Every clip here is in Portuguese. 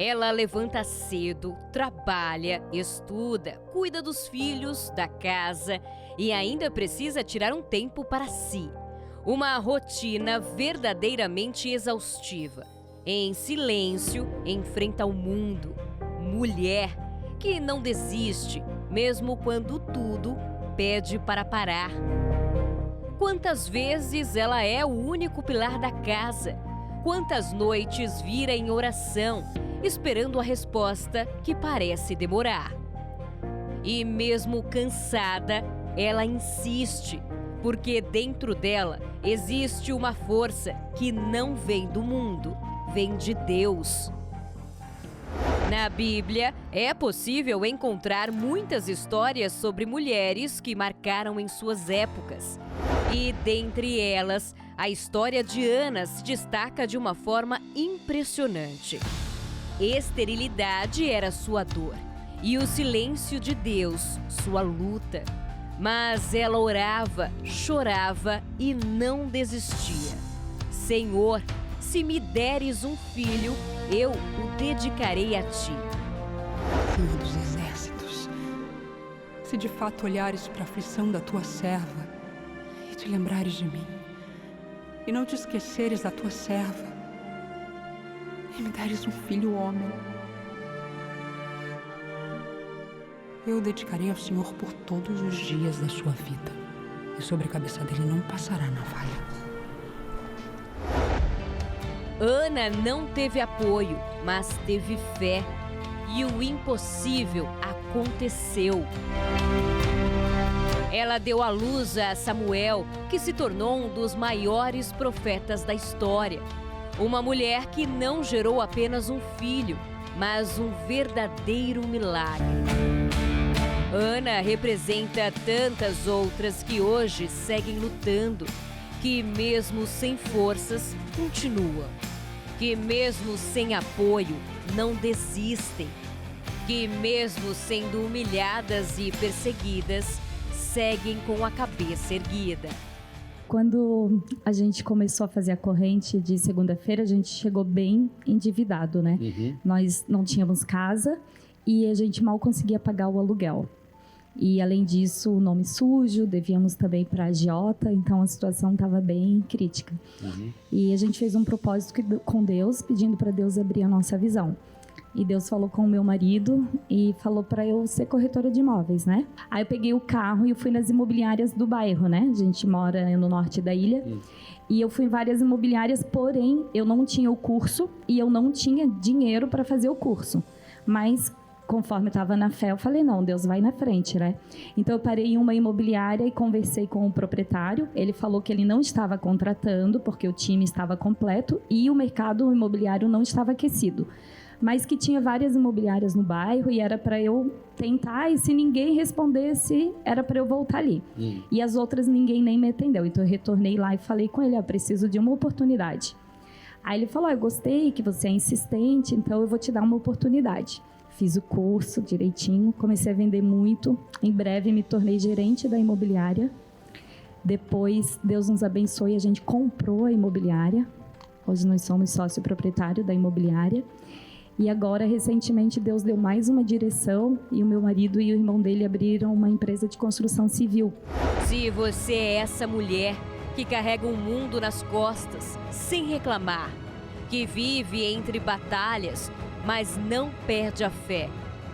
Ela levanta cedo, trabalha, estuda, cuida dos filhos, da casa e ainda precisa tirar um tempo para si. Uma rotina verdadeiramente exaustiva. Em silêncio, enfrenta o mundo. Mulher que não desiste, mesmo quando tudo pede para parar. Quantas vezes ela é o único pilar da casa? Quantas noites vira em oração, esperando a resposta que parece demorar? E mesmo cansada, ela insiste, porque dentro dela existe uma força que não vem do mundo, vem de Deus. Na Bíblia, é possível encontrar muitas histórias sobre mulheres que marcaram em suas épocas. E, dentre elas, a história de Ana se destaca de uma forma impressionante. Esterilidade era sua dor e o silêncio de Deus, sua luta. Mas ela orava, chorava e não desistia. Senhor, se me deres um filho, eu o dedicarei a ti. Senhor dos exércitos, se de fato olhares para a aflição da tua serva e te lembrares de mim, e não te esqueceres da tua serva, e me deres um filho homem, eu o dedicarei ao Senhor por todos os dias da sua vida, e sobre a cabeça dele não passará navalha. Ana não teve apoio, mas teve fé. E o impossível aconteceu. Ela deu à luz a Samuel, que se tornou um dos maiores profetas da história. Uma mulher que não gerou apenas um filho, mas um verdadeiro milagre. Ana representa tantas outras que hoje seguem lutando, que mesmo sem forças, continuam. Que mesmo sem apoio, não desistem. Que mesmo sendo humilhadas e perseguidas, seguem com a cabeça erguida. Quando a gente começou a fazer a corrente de segunda-feira, a gente chegou bem endividado, né? Nós não tínhamos casa e a gente mal conseguia pagar o aluguel. E, além disso, o nome sujo, devíamos também para a agiota, então a situação estava bem crítica. E a gente fez um propósito com Deus, pedindo para Deus abrir a nossa visão. E Deus falou com o meu marido e falou para eu ser corretora de imóveis, né? Aí eu peguei o carro e eu fui nas imobiliárias do bairro, né? A gente mora no norte da ilha. E eu fui em várias imobiliárias, porém eu não tinha o curso e eu não tinha dinheiro para fazer o curso. Mas conforme eu estava na fé, eu falei, não, Deus vai na frente, né? Então eu parei em uma imobiliária e conversei com o proprietário. Ele falou que ele não estava contratando porque o time estava completo e o mercado imobiliário não estava aquecido. Mas que tinha várias imobiliárias no bairro e era para eu tentar, e se ninguém respondesse, era para eu voltar ali. E as outras ninguém nem me atendeu. Então eu retornei lá e falei com ele, preciso de uma oportunidade. Aí ele falou, eu gostei que você é insistente, então eu vou te dar uma oportunidade. Fiz o curso direitinho, comecei a vender muito. Em breve me tornei gerente da imobiliária. Depois Deus nos abençoou e a gente comprou a imobiliária. Hoje nós somos sócio proprietário da imobiliária. E agora, recentemente, Deus deu mais uma direção e o meu marido e o irmão dele abriram uma empresa de construção civil. Se você é essa mulher que carrega o mundo nas costas, sem reclamar, que vive entre batalhas, mas não perde a fé,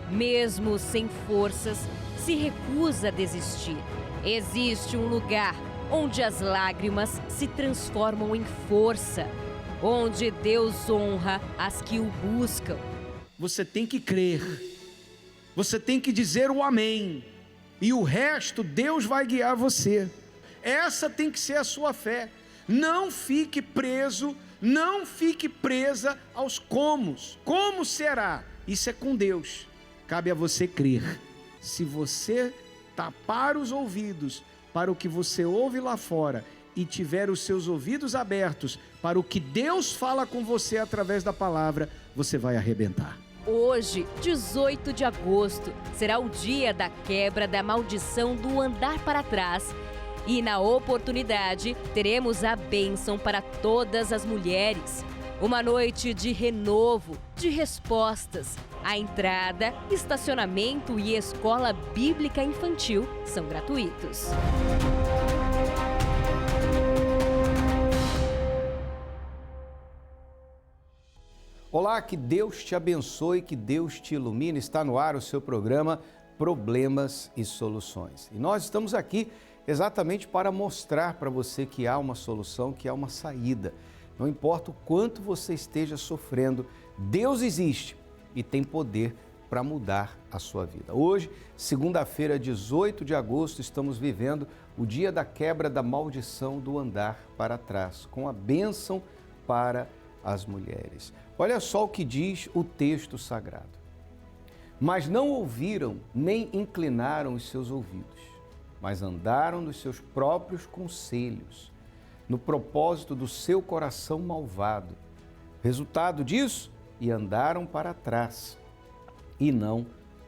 mesmo sem forças, se recusa a desistir, existe um lugar onde as lágrimas se transformam em força, onde Deus honra as que o buscam. Você tem que crer, você tem que dizer o amém, e o resto Deus vai guiar você. Essa tem que ser a sua fé. Não fique preso, não fique presa aos comos. Como será? Isso é com Deus. Cabe a você crer. Se você tapar os ouvidos para o que você ouve lá fora e tiver os seus ouvidos abertos para o que Deus fala com você através da palavra, você vai arrebentar. Hoje, 18 de agosto, será o dia da quebra da maldição do andar para trás. E na oportunidade, teremos a bênção para todas as mulheres. Uma noite de renovo, de respostas. A entrada, estacionamento e escola bíblica infantil são gratuitos. Olá, que Deus te abençoe, que Deus te ilumine. Está no ar o seu programa Problemas e Soluções. E nós estamos aqui exatamente para mostrar para você que há uma solução, que há uma saída. Não importa o quanto você esteja sofrendo, Deus existe e tem poder para mudar a sua vida. Hoje, segunda-feira, 18 de agosto, estamos vivendo o dia da quebra da maldição do andar para trás, com a bênção para as mulheres. Olha só o que diz o texto sagrado. Mas não ouviram, nem inclinaram os seus ouvidos, mas andaram nos seus próprios conselhos, no propósito do seu coração malvado. Resultado disso? E andaram para trás e não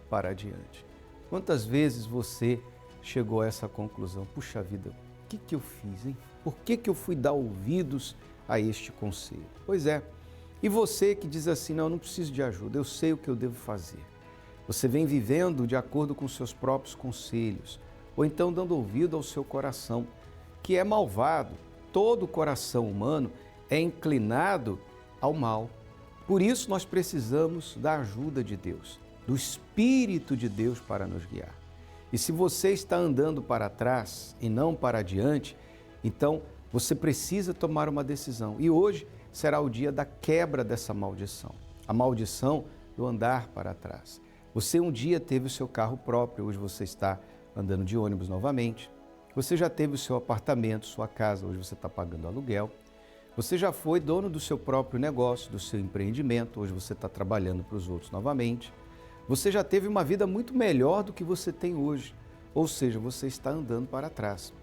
para adiante. Quantas vezes você chegou a essa conclusão? Puxa vida, o que eu fiz, hein? Por que eu fui dar ouvidos a este conselho? Pois é, e você que diz assim, não, eu não preciso de ajuda, eu sei o que eu devo fazer. Você vem vivendo de acordo com seus próprios conselhos, ou então dando ouvido ao seu coração, que é malvado. Todo coração humano é inclinado ao mal. Por isso nós precisamos da ajuda de Deus, do Espírito de Deus para nos guiar. E se você está andando para trás e não para adiante, então você precisa tomar uma decisão. E hoje será o dia da quebra dessa maldição. A maldição do andar para trás. Você um dia teve o seu carro próprio, hoje você está andando de ônibus novamente. Você já teve o seu apartamento, sua casa, hoje você está pagando aluguel. Você já foi dono do seu próprio negócio, do seu empreendimento, hoje você está trabalhando para os outros novamente. Você já teve uma vida muito melhor do que você tem hoje, ou seja, você está andando para trás.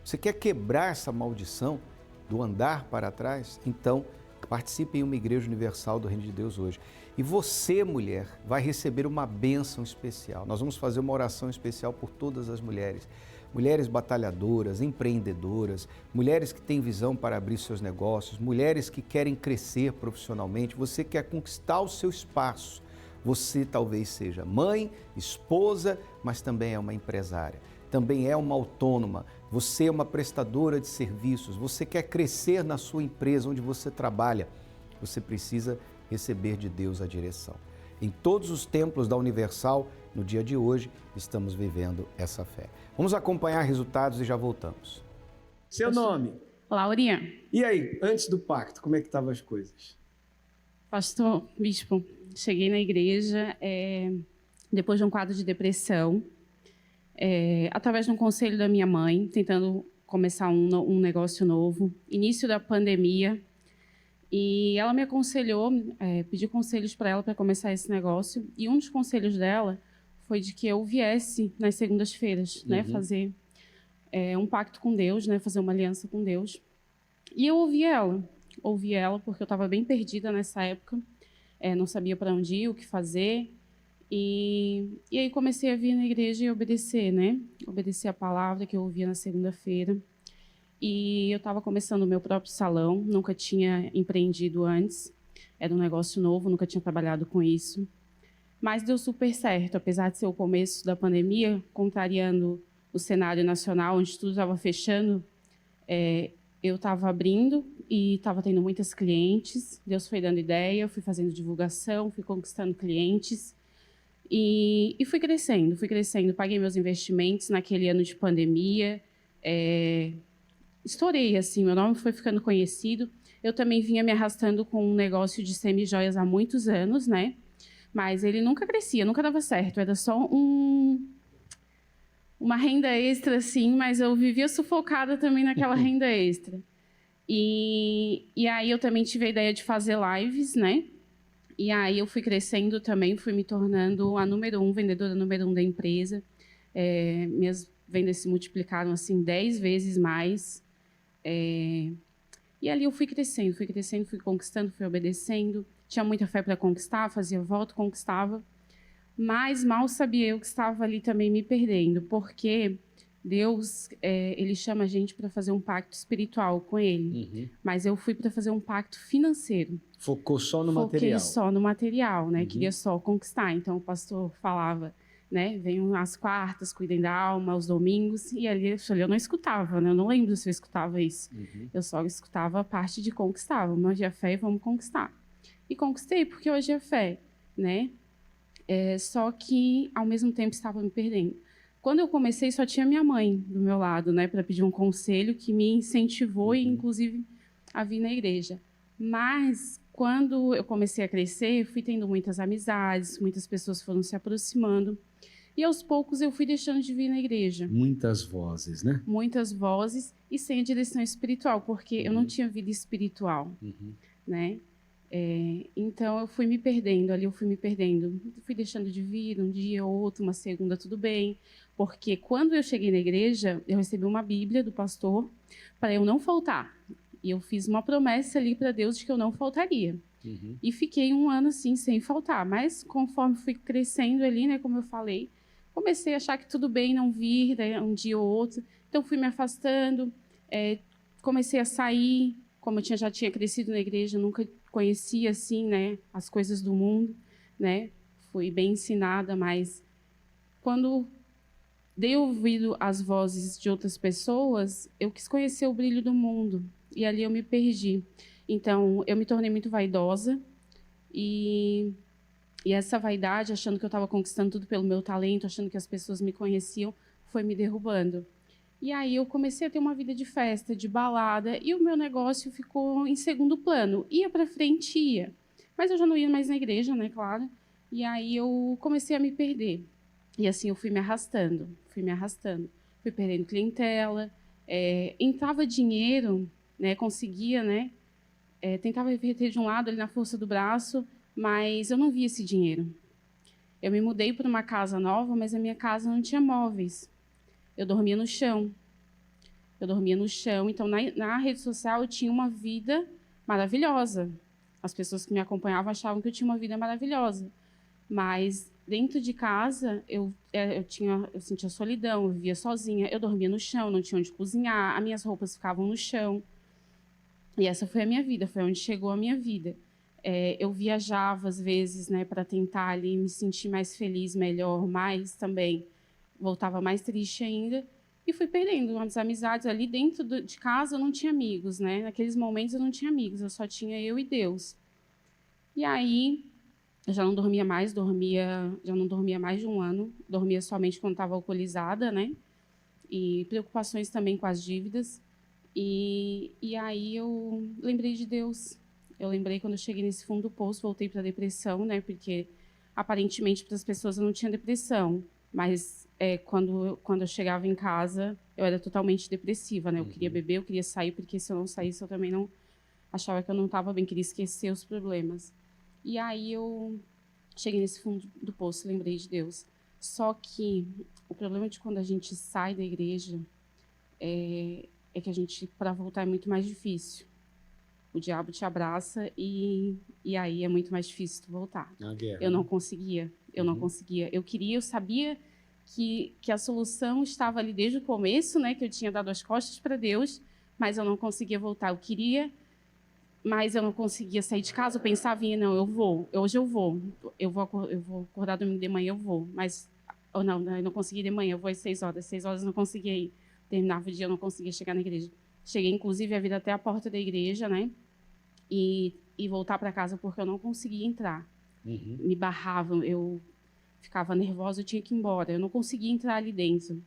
Você quer quebrar essa maldição do andar para trás? Então, participe em uma igreja universal do Reino de Deus hoje. E você, mulher, vai receber uma bênção especial. Nós vamos fazer uma oração especial por todas as mulheres. Mulheres batalhadoras, empreendedoras, mulheres que têm visão para abrir seus negócios, mulheres que querem crescer profissionalmente, você quer conquistar o seu espaço. Você talvez seja mãe, esposa, mas também é uma empresária. Também é uma autônoma, você é uma prestadora de serviços, você quer crescer na sua empresa onde você trabalha, você precisa receber de Deus a direção. Em todos os templos da Universal, no dia de hoje, estamos vivendo essa fé. Vamos acompanhar resultados e já voltamos. Seu nome? Laurinha. E aí, antes do pacto, como é que estavam as coisas? Pastor, bispo, cheguei na igreja depois de um quadro de depressão, através de um conselho da minha mãe, tentando começar um negócio novo, início da pandemia, e ela me aconselhou, pedi conselhos para ela para começar esse negócio, e um dos conselhos dela foi de que eu viesse nas segundas-feiras, né, fazer um pacto com Deus, né, fazer uma aliança com Deus. E eu ouvi ela porque eu estava bem perdida nessa época, não sabia para onde ir, o que fazer. E aí comecei a vir na igreja e obedecer, né? Obedecer a palavra que eu ouvia na segunda-feira. E eu estava começando o meu próprio salão, nunca tinha empreendido antes, era um negócio novo, nunca tinha trabalhado com isso. Mas deu super certo, apesar de ser o começo da pandemia, contrariando o cenário nacional, onde tudo estava fechando, eu estava abrindo e estava tendo muitas clientes. Deus foi dando ideia, eu fui fazendo divulgação, fui conquistando clientes. E fui crescendo, paguei meus investimentos naquele ano de pandemia, estourei, assim, meu nome foi ficando conhecido. Eu também vinha me arrastando com um negócio de semi-joias há muitos anos, né? Mas ele nunca crescia, nunca dava certo, era só uma renda extra, assim, mas eu vivia sufocada também naquela renda extra. E aí eu também tive a ideia de fazer lives, né? E aí eu fui crescendo também, fui me tornando a número 1, vendedora número 1 da empresa. Minhas vendas se multiplicaram assim 10 vezes mais. E ali eu fui crescendo, fui conquistando, fui obedecendo. Tinha muita fé para conquistar, fazia voto, conquistava. Mas mal sabia eu que estava ali também me perdendo, porque Deus, ele chama a gente para fazer um pacto espiritual com ele. Mas eu fui para fazer um pacto financeiro. Focou só no Foquei material. só no material, né? Queria só conquistar. Então, o pastor falava, né? Venham às quartas, cuidem da alma, aos domingos. E ali eu não escutava, né? Eu não lembro se eu escutava isso. Eu só escutava a parte de conquistar. Vamos hoje a fé e vamos conquistar. E conquistei porque hoje é fé, né? Só que, ao mesmo tempo, estava me perdendo. Quando eu comecei, só tinha minha mãe do meu lado, né? Para pedir um conselho que me incentivou e, inclusive, a vir na igreja. Mas, quando eu comecei a crescer, fui tendo muitas amizades, muitas pessoas foram se aproximando. E, aos poucos, eu fui deixando de vir na igreja. Muitas vozes, né? Muitas vozes e sem a direção espiritual, porque eu não tinha vida espiritual, né? Então, eu fui me perdendo, ali eu fui me perdendo. Fui deixando de vir um dia ou outro, uma segunda, tudo bem. Porque quando eu cheguei na igreja, eu recebi uma Bíblia do pastor para eu não faltar. E eu fiz uma promessa ali para Deus de que eu não faltaria. E fiquei um ano assim, sem faltar. Mas conforme fui crescendo ali, né, como eu falei, comecei a achar que tudo bem não vir, né, um dia ou outro. Então, fui me afastando, comecei a sair. Como eu já tinha crescido na igreja, nunca conhecia assim, né, as coisas do mundo, né? Fui bem ensinada, mas quando dei ouvido às vozes de outras pessoas, eu quis conhecer o brilho do mundo e ali eu me perdi. Então, eu me tornei muito vaidosa e essa vaidade, achando que eu estava conquistando tudo pelo meu talento, achando que as pessoas me conheciam, foi me derrubando. E aí eu comecei a ter uma vida de festa, de balada, e o meu negócio ficou em segundo plano. Ia para frente, ia. Mas eu já não ia mais na igreja, né, claro. E aí eu comecei a me perder. E assim eu fui me arrastando. Fui perdendo clientela. Entrava dinheiro, né, conseguia, né, tentava reverter de um lado, ali na força do braço, mas eu não via esse dinheiro. Eu me mudei para uma casa nova, mas a minha casa não tinha móveis. Eu dormia no chão. Então, na rede social, eu tinha uma vida maravilhosa. As pessoas que me acompanhavam achavam que eu tinha uma vida maravilhosa. Mas, dentro de casa, eu sentia solidão, eu vivia sozinha. Eu dormia no chão, não tinha onde cozinhar, as minhas roupas ficavam no chão. E essa foi a minha vida, foi onde chegou a minha vida. Eu viajava, às vezes, né, para tentar ali me sentir mais feliz, melhor, mas também voltava mais triste ainda e fui perdendo umas amizades ali dentro de casa. Eu não tinha amigos, né? Naqueles momentos eu não tinha amigos, eu só tinha eu e Deus. E aí eu já não dormia mais, já não dormia mais de um ano, dormia somente quando estava alcoolizada, né? E preocupações também com as dívidas. E aí eu lembrei de Deus. Eu lembrei quando eu cheguei nesse fundo do poço, voltei para a depressão, né? Porque aparentemente para as pessoas eu não tinha depressão. Mas quando eu chegava em casa, eu era totalmente depressiva, né? Eu queria beber, eu queria sair, porque se eu não saísse, eu também não achava que eu não estava bem, queria esquecer os problemas. E aí eu cheguei nesse fundo do poço, lembrei de Deus. Só que o problema de quando a gente sai da igreja é que a gente, para voltar, é muito mais difícil. O diabo te abraça e aí é muito mais difícil tu voltar. Eu não conseguia. Eu sabia que a solução estava ali desde o começo, né? Que eu tinha dado as costas para Deus, mas eu não conseguia voltar. Eu queria, mas eu não conseguia sair de casa. Eu pensava, não, hoje eu vou acordar domingo de manhã, eu vou. Mas, eu não conseguia de manhã, eu vou às 6 horas. 6 horas eu não conseguia ir. Terminava o dia, eu não conseguia chegar na igreja. Cheguei, inclusive, a vir até a porta da igreja, né? E voltar para casa porque eu não conseguia entrar. Me barravam, eu ficava nervosa, eu tinha que ir embora. Eu não conseguia entrar ali dentro.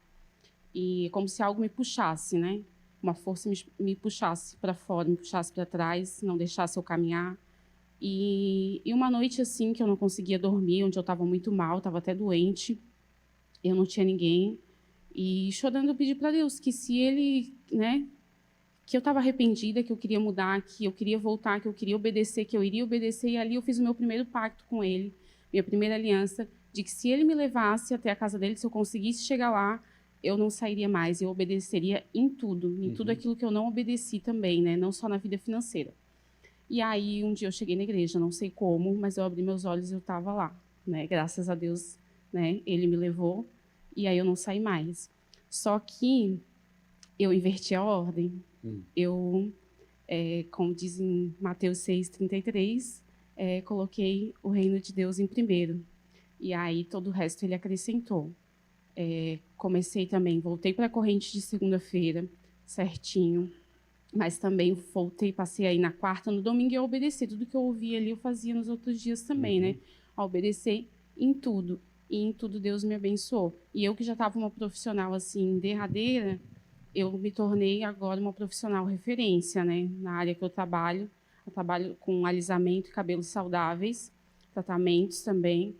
E como se algo me puxasse, né? Uma força me puxasse para fora, me puxasse para trás, não deixasse eu caminhar. E uma noite assim que eu não conseguia dormir, onde eu estava muito mal, estava até doente, eu não tinha ninguém. E chorando eu pedi para Deus que se Ele, né? Que eu estava arrependida, que eu queria mudar, que eu queria voltar, que eu queria obedecer, que eu iria obedecer. E ali eu fiz o meu primeiro pacto com Ele, minha primeira aliança, de que se Ele me levasse até a casa dele, se eu conseguisse chegar lá, eu não sairia mais, eu obedeceria em tudo aquilo que eu não obedeci também, né? Não só na vida financeira. E aí, um dia eu cheguei na igreja, não sei como, mas eu abri meus olhos e eu estava lá, né? Graças a Deus, né? Ele me levou e aí eu não saí mais. Só que eu inverti a ordem. Eu, como diz em Mateus 6,33, coloquei o reino de Deus em primeiro. E aí todo o resto ele acrescentou. Comecei também, voltei para a corrente de segunda-feira, certinho. Mas também voltei, passei aí na quarta, no domingo, e eu obedeci. Tudo que eu ouvia ali, eu fazia nos outros dias também, né? A obedecer em tudo. E em tudo Deus me abençoou. E eu que já estava uma profissional, assim, derradeira, eu me tornei agora uma profissional referência, né? Na área que eu trabalho. Eu trabalho com alisamento e cabelos saudáveis, tratamentos também.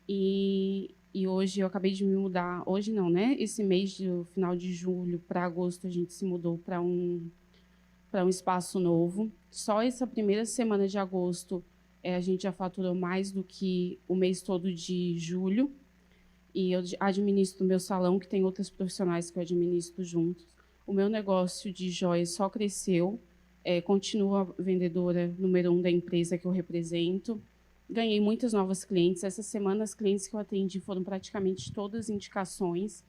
E hoje eu acabei de me mudar. Hoje não, né? Esse mês, do final de julho para agosto, a gente se mudou para um espaço novo. Só essa primeira semana de agosto, a gente já faturou mais do que o mês todo de julho. E eu administro o meu salão, que tem outras profissionais que eu administro juntos. O meu negócio de joias só cresceu. Continuo a vendedora número 1 da empresa que eu represento. Ganhei muitas novas clientes. Essa semana, as clientes que eu atendi foram praticamente todas indicações.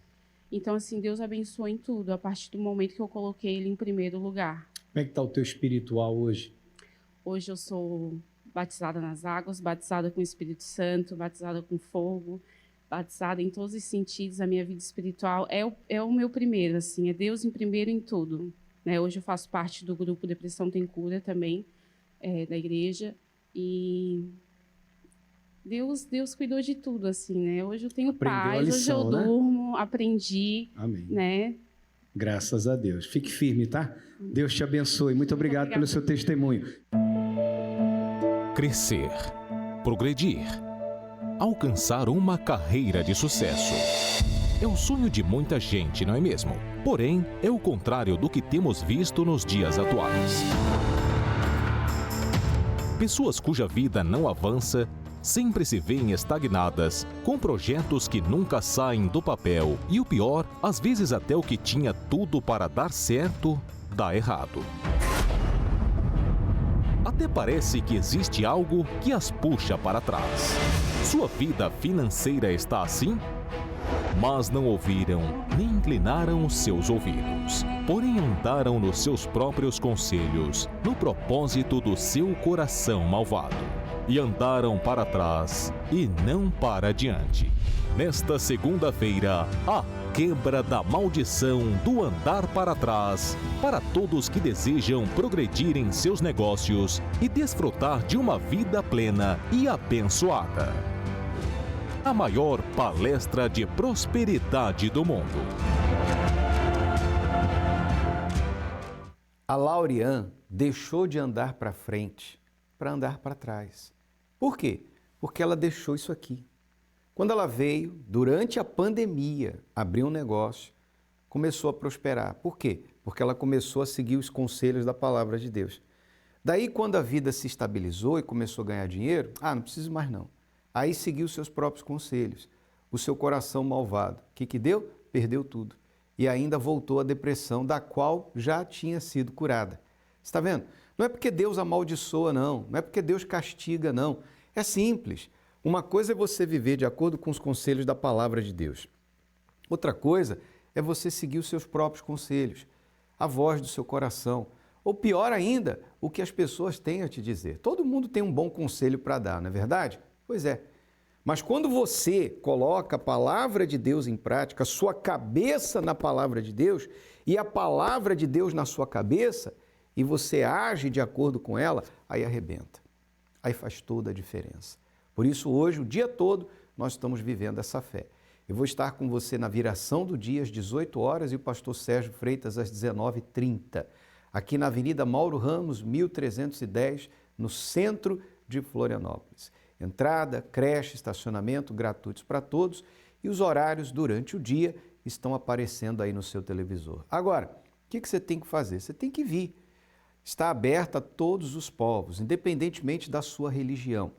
Então, assim, Deus abençoou em tudo, a partir do momento que eu coloquei Ele em primeiro lugar. Como é que está o teu espiritual hoje? Hoje eu sou batizada nas águas, batizada com o Espírito Santo, batizada com fogo, batizada em todos os sentidos. A minha vida espiritual é o meu primeiro, assim, é Deus em primeiro em tudo. Né? Hoje eu faço parte do grupo Depressão Tem Cura também, da igreja. E Deus cuidou de tudo, assim, né? Hoje eu tenho paz, lição, hoje eu durmo, aprendi. Amém. Né? Graças a Deus. Fique firme, tá? Deus te abençoe. Muito obrigado pelo seu testemunho. Crescer, progredir, alcançar uma carreira de sucesso. É o sonho de muita gente, não é mesmo? Porém, é o contrário do que temos visto nos dias atuais. Pessoas cuja vida não avança sempre se veem estagnadas, com projetos que nunca saem do papel e o pior, às vezes até o que tinha tudo para dar certo, dá errado. Até parece que existe algo que as puxa para trás. Sua vida financeira está assim? Mas não ouviram, nem inclinaram os seus ouvidos. Porém andaram nos seus próprios conselhos, no propósito do seu coração malvado. E andaram para trás e não para adiante. Nesta segunda-feira, a quebra da maldição do andar para trás, para todos que desejam progredir em seus negócios e desfrutar de uma vida plena e abençoada. A maior palestra de prosperidade do mundo. A Lauriane deixou de andar para frente para andar para trás. Por quê? Porque ela deixou isso aqui. Quando ela veio, durante a pandemia, abrir um negócio, começou a prosperar. Por quê? Porque ela começou a seguir os conselhos da palavra de Deus. Daí, quando a vida se estabilizou e começou a ganhar dinheiro, não preciso mais não. Aí seguiu os seus próprios conselhos, o seu coração malvado. O que deu? Perdeu tudo. E ainda voltou à depressão, da qual já tinha sido curada. Está vendo? Não é porque Deus amaldiçoa, não. Não é porque Deus castiga, não. É simples. Uma coisa é você viver de acordo com os conselhos da palavra de Deus. Outra coisa é você seguir os seus próprios conselhos, a voz do seu coração. Ou pior ainda, o que as pessoas têm a te dizer. Todo mundo tem um bom conselho para dar, não é verdade? Pois é. Mas quando você coloca a palavra de Deus em prática, a sua cabeça na palavra de Deus e a palavra de Deus na sua cabeça, e você age de acordo com ela, aí arrebenta. Aí faz toda a diferença. Por isso, hoje, o dia todo, nós estamos vivendo essa fé. Eu vou estar com você na viração do dia, às 18 horas, e o pastor Sérgio Freitas, às 19h30, aqui na Avenida Mauro Ramos, 1310, no centro de Florianópolis. Entrada, creche, estacionamento gratuitos para todos, e os horários durante o dia estão aparecendo aí no seu televisor. Agora, o que você tem que fazer? Você tem que vir. Está aberta a todos os povos, independentemente da sua religião.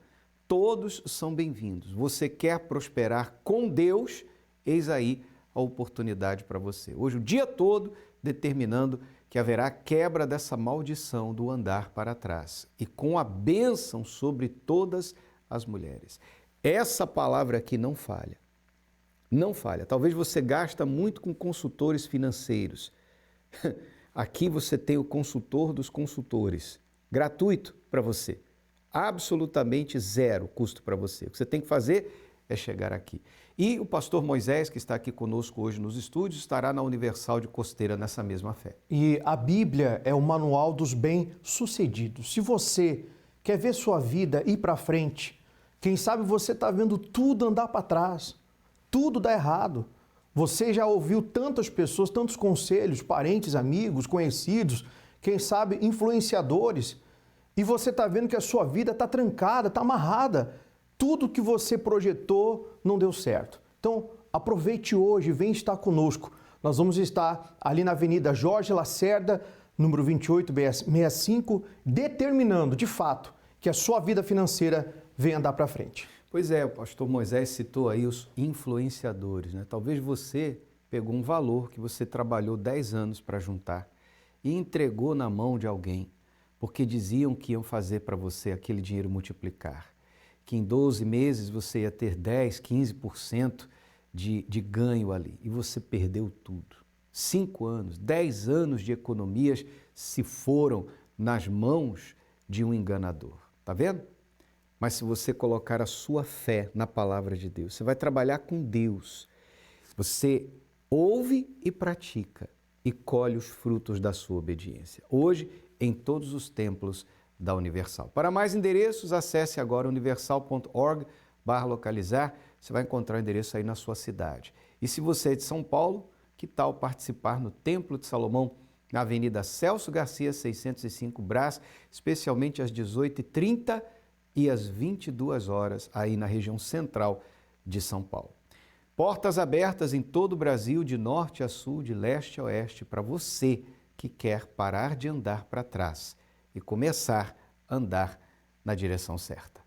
Todos são bem-vindos. Você quer prosperar com Deus? Eis aí a oportunidade para você. Hoje, o dia todo, determinando que haverá quebra dessa maldição do andar para trás e com a bênção sobre todas as mulheres. Essa palavra aqui não falha. Não falha. Talvez você gasta muito com consultores financeiros. Aqui você tem o consultor dos consultores, gratuito para você. Absolutamente zero custo para você. O que você tem que fazer é chegar aqui. E o pastor Moisés, que está aqui conosco hoje nos estúdios, estará na Universal de Costeira nessa mesma fé. E a Bíblia é o manual dos bem-sucedidos. Se você quer ver sua vida ir para frente, quem sabe você está vendo tudo andar para trás, tudo dá errado. Você já ouviu tantas pessoas, tantos conselhos, parentes, amigos, conhecidos, quem sabe influenciadores, e você está vendo que a sua vida está trancada, está amarrada. Tudo que você projetou não deu certo. Então, aproveite hoje, vem estar conosco. Nós vamos estar ali na Avenida Jorge Lacerda, número 2865, determinando, de fato, que a sua vida financeira venha andar para frente. Pois é, o pastor Moisés citou aí os influenciadores, né? Talvez você pegou um valor que você trabalhou 10 anos para juntar e entregou na mão de alguém, porque diziam que iam fazer para você aquele dinheiro multiplicar, que em 12 meses você ia ter 10, 15% de ganho ali, e você perdeu tudo. 5 anos, 10 anos de economias se foram nas mãos de um enganador. Tá vendo? Mas se você colocar a sua fé na palavra de Deus, você vai trabalhar com Deus. Você ouve e pratica e colhe os frutos da sua obediência. Hoje, em todos os templos da Universal. Para mais endereços, acesse agora universal.org/localizar. Você vai encontrar o endereço aí na sua cidade. E se você é de São Paulo, que tal participar no Templo de Salomão, na Avenida Celso Garcia, 605 Brás, especialmente às 18h30 e às 22 horas, aí na região central de São Paulo. Portas abertas em todo o Brasil, de norte a sul, de leste a oeste, para você que quer parar de andar para trás e começar a andar na direção certa.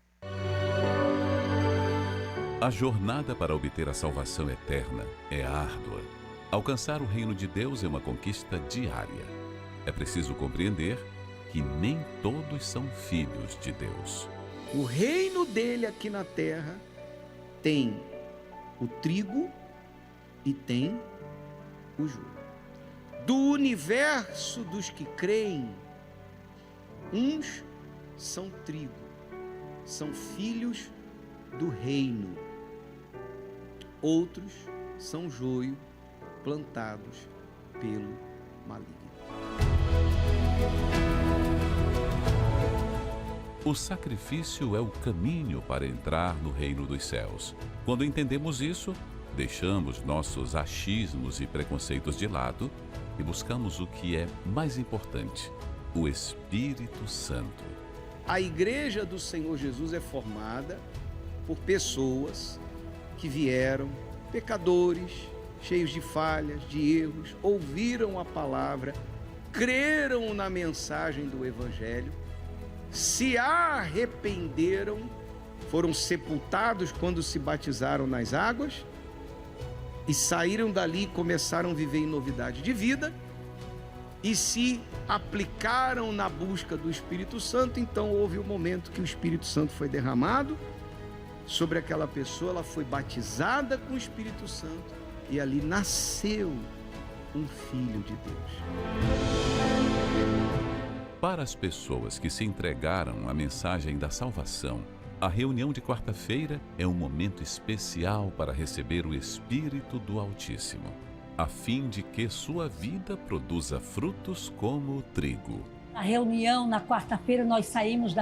A jornada para obter a salvação eterna é árdua. Alcançar o reino de Deus é uma conquista diária. É preciso compreender que nem todos são filhos de Deus. O reino dele aqui na terra tem o trigo e tem o joio. Do universo dos que creem, uns são trigo, são filhos do reino. Outros são joio, plantados pelo maligno. O sacrifício é o caminho para entrar no reino dos céus. Quando entendemos isso, deixamos nossos achismos e preconceitos de lado e buscamos o que é mais importante, o Espírito Santo. A igreja do Senhor Jesus é formada por pessoas que vieram, pecadores, cheios de falhas, de erros, ouviram a palavra, creram na mensagem do Evangelho, se arrependeram, foram sepultados quando se batizaram nas águas e saíram dali e começaram a viver em novidade de vida e se aplicaram na busca do Espírito Santo. Então houve um momento que o Espírito Santo foi derramado sobre aquela pessoa, ela foi batizada com o Espírito Santo e ali nasceu um filho de Deus. Para as pessoas que se entregaram à mensagem da salvação, a reunião de quarta-feira é um momento especial para receber o Espírito do Altíssimo, a fim de que sua vida produza frutos como o trigo. Na reunião, na quarta-feira, nós saímos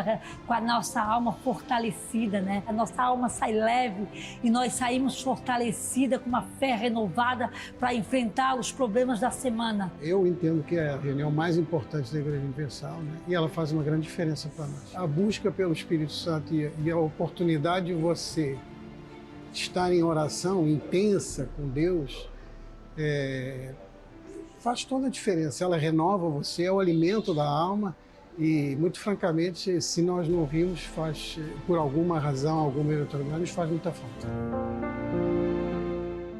com a nossa alma fortalecida, né? A nossa alma sai leve e nós saímos fortalecida, com uma fé renovada para enfrentar os problemas da semana. Eu entendo que é a reunião mais importante da Igreja Universal, né? E ela faz uma grande diferença para nós. A busca pelo Espírito Santo e a oportunidade de você estar em oração intensa com Deus faz toda a diferença. Ela renova você, é o alimento da alma e, muito francamente, se nós não ouvimos, faz, por alguma razão, alguma eventualidade, nos faz muita falta.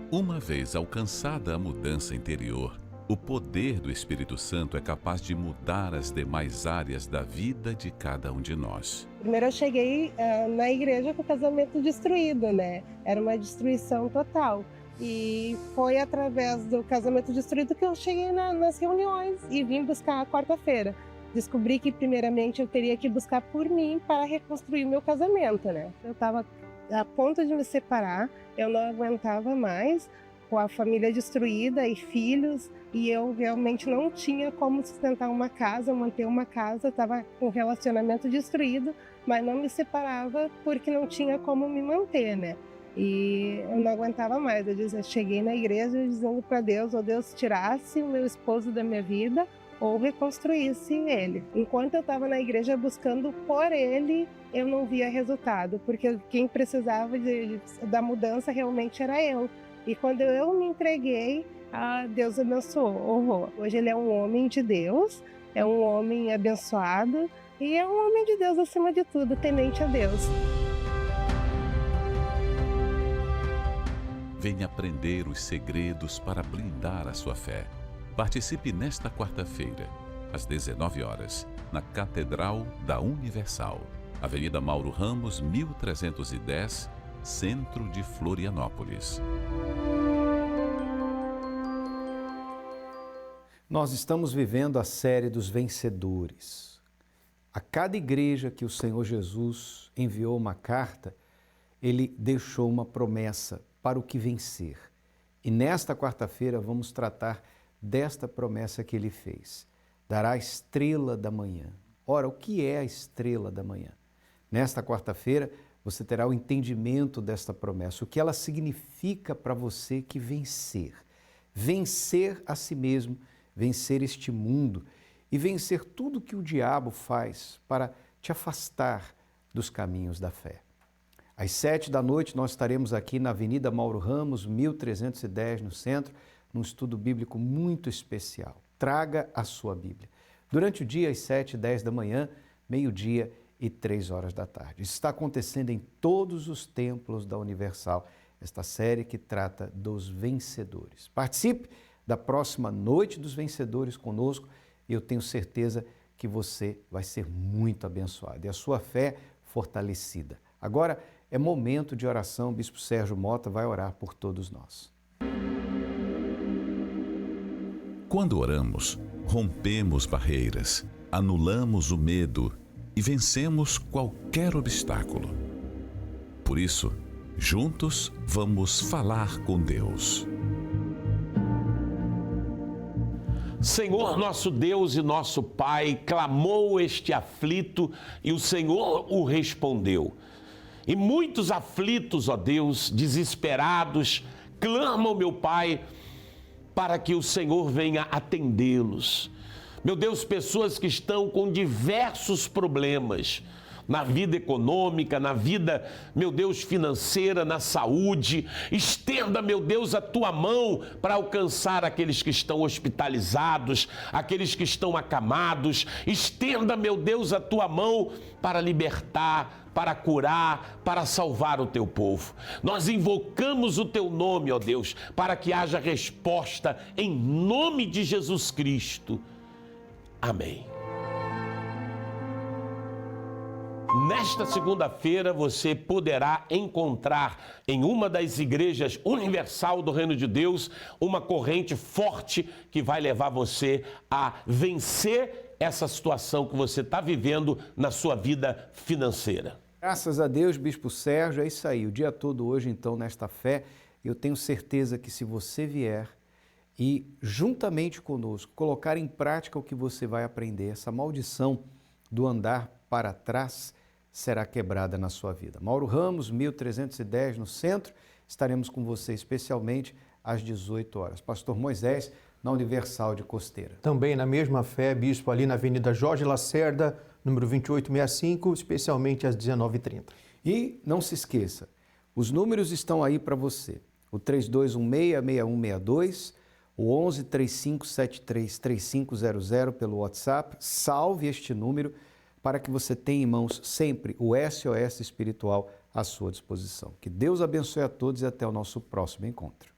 Uma vez alcançada a mudança interior, o poder do Espírito Santo é capaz de mudar as demais áreas da vida de cada um de nós. Primeiro eu cheguei na igreja com o casamento destruído, né? Era uma destruição total. E foi através do casamento destruído que eu cheguei nas reuniões e vim buscar a quarta-feira. Descobri que, primeiramente, eu teria que buscar por mim para reconstruir o meu casamento, né? Eu estava a ponto de me separar, eu não aguentava mais, com a família destruída e filhos, e eu realmente não tinha como sustentar uma casa, manter uma casa, estava com um relacionamento destruído, mas não me separava porque não tinha como me manter, né? E eu não aguentava mais. Eu cheguei na igreja dizendo para Deus, ou Deus tirasse o meu esposo da minha vida ou reconstruísse ele. Enquanto eu estava na igreja buscando por ele, eu não via resultado, porque quem precisava da mudança realmente era eu. E quando eu me entreguei, Deus abençoou. Hoje ele é um homem de Deus, é um homem abençoado e é um homem de Deus acima de tudo, temente a Deus. Venha aprender os segredos para blindar a sua fé. Participe nesta quarta-feira, às 19 horas, na Catedral da Universal, Avenida Mauro Ramos, 1310, Centro de Florianópolis. Nós estamos vivendo a série dos vencedores. A cada igreja que o Senhor Jesus enviou uma carta, ele deixou uma promessa para o que vencer. E nesta quarta-feira vamos tratar desta promessa que ele fez. Dará a estrela da manhã. Ora, o que é a estrela da manhã? Nesta quarta-feira você terá o entendimento desta promessa, o que ela significa para você que vencer. Vencer a si mesmo, vencer este mundo e vencer tudo que o diabo faz para te afastar dos caminhos da fé. Às 19h nós estaremos aqui na Avenida Mauro Ramos, 1310, no centro, num estudo bíblico muito especial. Traga a sua Bíblia. Durante o dia, às 7 e 10 da manhã, meio-dia e 3 horas da tarde. Isso está acontecendo em todos os templos da Universal, esta série que trata dos vencedores. Participe da próxima Noite dos Vencedores conosco e eu tenho certeza que você vai ser muito abençoado e a sua fé fortalecida. Agora é momento de oração, o Bispo Sérgio Mota vai orar por todos nós. Quando oramos, rompemos barreiras, anulamos o medo e vencemos qualquer obstáculo. Por isso, juntos vamos falar com Deus. Senhor, nosso Deus e nosso Pai, clamou este aflito e o Senhor o respondeu. E muitos aflitos, ó Deus, desesperados, clamam, meu Pai, para que o Senhor venha atendê-los. Meu Deus, pessoas que estão com diversos problemas na vida econômica, na vida, meu Deus, financeira, na saúde. Estenda, meu Deus, a tua mão para alcançar aqueles que estão hospitalizados, aqueles que estão acamados. Estenda, meu Deus, a tua mão para libertar, para curar, para salvar o teu povo. Nós invocamos o teu nome, ó Deus, para que haja resposta em nome de Jesus Cristo. Amém. Nesta segunda-feira você poderá encontrar em uma das igrejas universal do Reino de Deus uma corrente forte que vai levar você a vencer essa situação que você está vivendo na sua vida financeira. Graças a Deus, Bispo Sérgio, é isso aí. O dia todo hoje, então, nesta fé, eu tenho certeza que se você vier e juntamente conosco colocar em prática o que você vai aprender, essa maldição do andar para trás será quebrada na sua vida. Mauro Ramos, 1310, no centro, estaremos com você especialmente às 18 horas. Pastor Moisés, na Universal de Costeira. Também na mesma fé, Bispo, ali na Avenida Jorge Lacerda, número 2865, especialmente às 19h30. E não se esqueça, os números estão aí para você. O 3216-6162, o 11-3573-3500 pelo WhatsApp. Salve este número para que você tenha em mãos sempre o SOS Espiritual à sua disposição. Que Deus abençoe a todos e até o nosso próximo encontro.